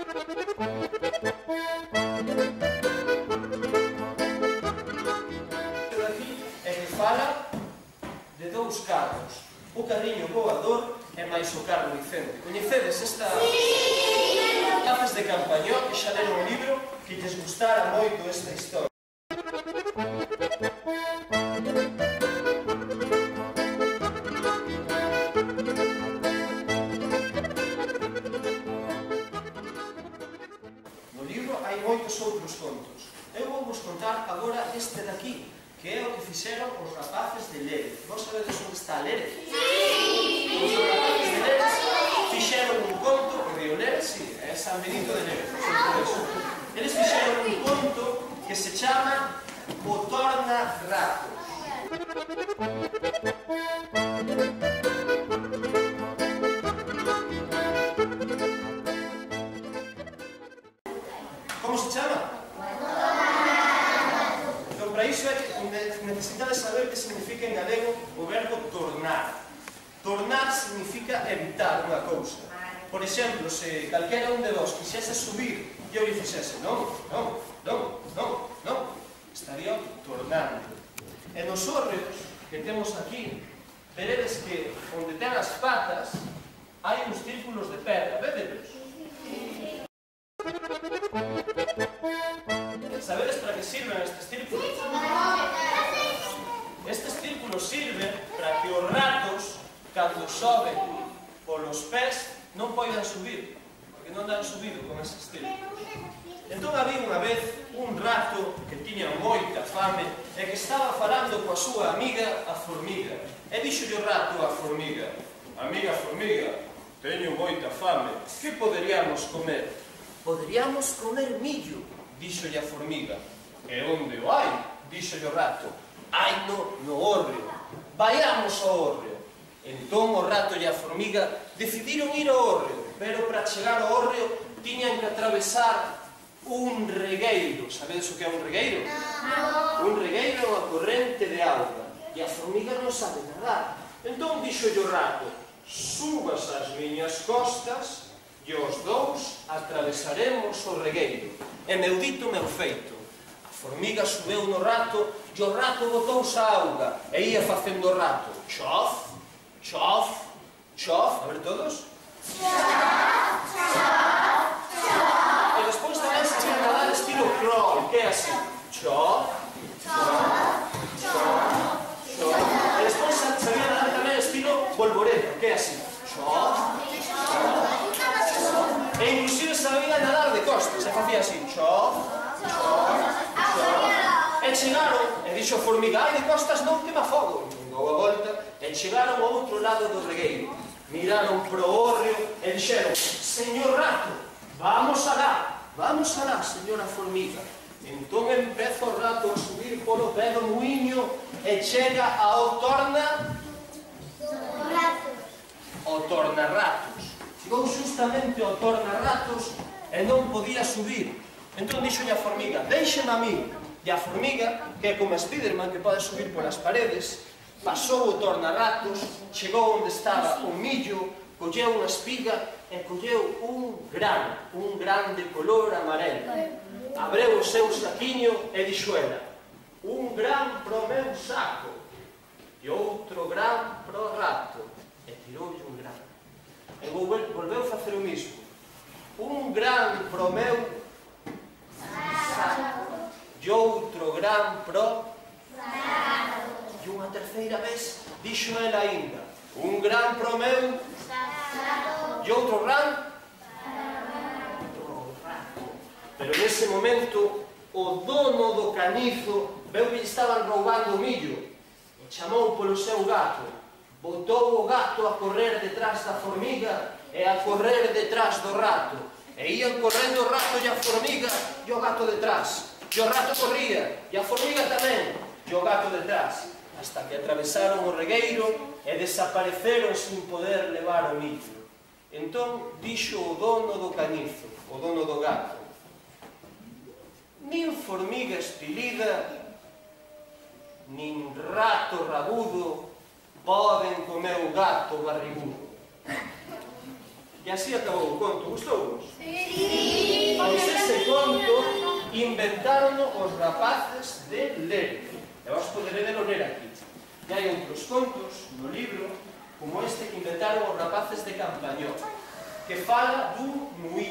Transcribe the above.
É que fala de dous carros, o carriño voador e máis o carro Vicente. Coñecedes esta Capes de Campañón, que xa leron un libro que lles gustara moito esta historia. No libro hai moitos outros contos. Eu vou vos contar agora este daqui, que é o que fixeron os rapaces de Lérez. Vos sabedes onde está Lérez? Sí! Os rapaces de Lérez fixeron un conto, o río Lérez, sí, é San Benito de Lérez. Eles fixeron un conto que se chama O Torna Ratos. Como se chama? Entón, para iso é que necesitades saber que significa en galego o verbo tornar. Tornar significa evitar unha cousa. Por exemplo, se calquera un de vos quixese subir e eu lle fixese non, estaría tornando. E nos hórreos que temos aquí, veredes que onde ten as patas hai uns círculos de pedra, vedelos? Sabedes para que sirven estes círculos? Estes círculos sirven para que os ratos, cando soben polos pés, non poidan subir, porque non dan subido con eses círculos. Entón había unha vez un rato que tiña moita fame e que estaba falando coa súa amiga a formiga. E díxolle o rato a formiga: amiga formiga, teño moita fame, que poderíamos comer? Poderíamos comer millo, díxolle a formiga. E onde o hai? Díxolle o rato. Hai no hórreo. Vaiamos ao hórreo. Entón o rato e a formiga decidiron ir ao hórreo, pero para chegar ao hórreo tiñan que atravesar un regueiro. Sabedes o que é un regueiro? Un regueiro é unha corrente de auga e a formiga non sabe nadar. Entón dixolle o rato: subas as miñas costas e os dous atravesaremos o regueiro. E meu dito, meu feito. A formiga subeu no rato e o rato botouse a auga e ia facendo o rato: chof, chof, chof. A ver todos? Chof, chof, chof. E despois tamén se chega a nadar estilo crawl, que é así: chof, chof, chof, chof. E despois se chega a nadar tamén estilo polvoreta, que é así: chof, chof. E inclusive sabía nadar de costas, e facía así: chof, chof, chof. E chegaron, e dixo a formiga: ai, de costas non, que me afogo. Dou a volta, e chegaron ao outro lado do regueiro. Miraron pro hórreo e dixeron: señor rato, vamos alá, señora formiga. Entón empeza o rato a subir polo pé do muiño e chega ao tornarratos. Chegou justamente ao tornarratos e non podía subir. Entón dixolle a formiga: déixeme a min. E a formiga, que é como a Spiderman, que pode subir polas paredes, pasou o tornarratos, chegou onde estaba o millo, colleu unha espiga e colleu un gran de color amarelo. Abreu o seu saquiño e dixo ela: un gran pro meu saco e outro gran pro rato. E tiroulle un gran. E volveu facer o mismo: un gran pro meu saco e outro gran pro rato. E unha terceira vez dixo ela aínda: un gran pro meu saco e outro gran pro rato. Pero nese momento o dono do canizo veu que estaban roubando o millo e chamou polo seu gato. Botou o gato a correr detrás da formiga e a correr detrás do rato. E ian correndo o rato e a formiga e o gato detrás. E o rato corría e a formiga tamén e o gato detrás, hasta que atravesaron o regueiro e desapareceron sin poder levar o millo. Entón dixo o dono do canizo, o dono do gato: nin formiga espilida, nin rato rabudo poden co meu gato barrigudo. E así acabou o conto. Gustou-vos? Sí! rapaces de ler. E vos poderede ler aquí. E hai outros contos no libro, como este que inventaron os rapaces de Campañón, que fala dun muíño.